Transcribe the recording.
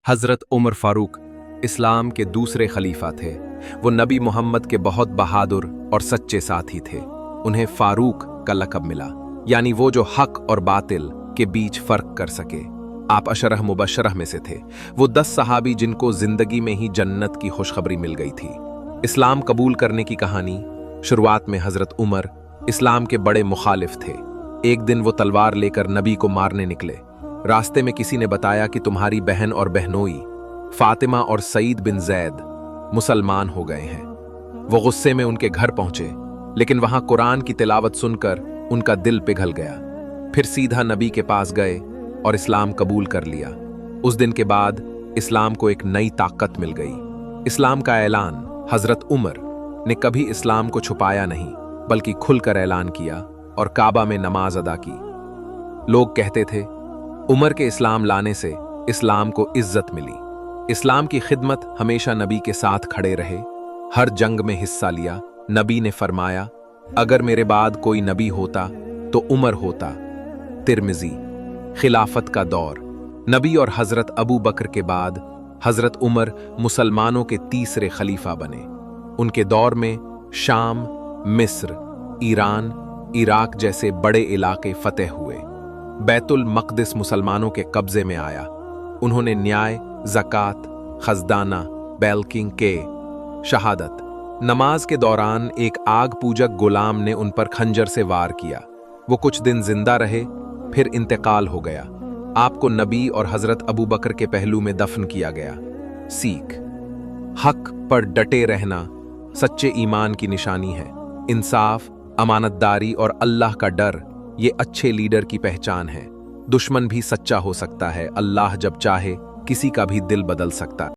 हज़रत उमर फारूक इस्लाम के दूसरे खलीफा थे। वो नबी मोहम्मद के बहुत बहादुर और सच्चे साथी थे। उन्हें फारूक का लक़ब मिला, यानी वो जो हक और बातिल के बीच फ़र्क कर सके। आप अशरह मुबशरह में से थे, वो 10 सहाबी जिनको ज़िंदगी में ही जन्नत की खुशखबरी मिल गई थी। इस्लाम कबूल करने की कहानी। शुरुआत में हज़रत उमर इस्लाम के बड़े मुखालिफ थे। एक दिन वो तलवार लेकर नबी को मारने निकले। रास्ते में किसी ने बताया कि तुम्हारी बहन और बहनोई फातिमा और सईद बिन जैद मुसलमान हो गए हैं। वो गुस्से में उनके घर पहुंचे, लेकिन वहां कुरान की तिलावत सुनकर उनका दिल पिघल गया। फिर सीधा नबी के पास गए और इस्लाम कबूल कर लिया। उस दिन के बाद इस्लाम को एक नई ताकत मिल गई। इस्लाम का ऐलान हज़रत उमर ने कभी इस्लाम को छुपाया नहीं, बल्कि खुलकर ऐलान किया और काबा में नमाज अदा की। लोग कहते थे, उमर के इस्लाम लाने से इस्लाम को इज्जत मिली। इस्लाम की खिदमत हमेशा नबी के साथ खड़े रहे, हर जंग में हिस्सा लिया। नबी ने फरमाया, अगर मेरे बाद कोई नबी होता तो उमर होता। तिरमिज़ी। खिलाफत का दौर। नबी और हज़रत अबू बकर के बाद हज़रत उमर मुसलमानों के तीसरे खलीफा बने। उनके दौर में शाम, मिस्र, ईरान, इराक जैसे बड़े इलाके फतेह हुए। बैतुल मक़दिस मुसलमानों के कब्जे में आया। उन्होंने न्याय, ज़कात, खज़दाना, बैल्किंग के शहादत। नमाज के दौरान एक आग पूजक गुलाम ने उन पर खंजर से वार किया। वो कुछ दिन जिंदा रहे, फिर इंतकाल हो गया। आपको नबी और हज़रत अबू बकर के पहलू में दफन किया गया। सीख। हक पर डटे रहना सच्चे ईमान की निशानी है। इंसाफ, अमानतदारी और अल्लाह का डर ये अच्छे लीडर की पहचान है। दुश्मन भी सच्चा हो सकता है, अल्लाह जब चाहे किसी का भी दिल बदल सकता है।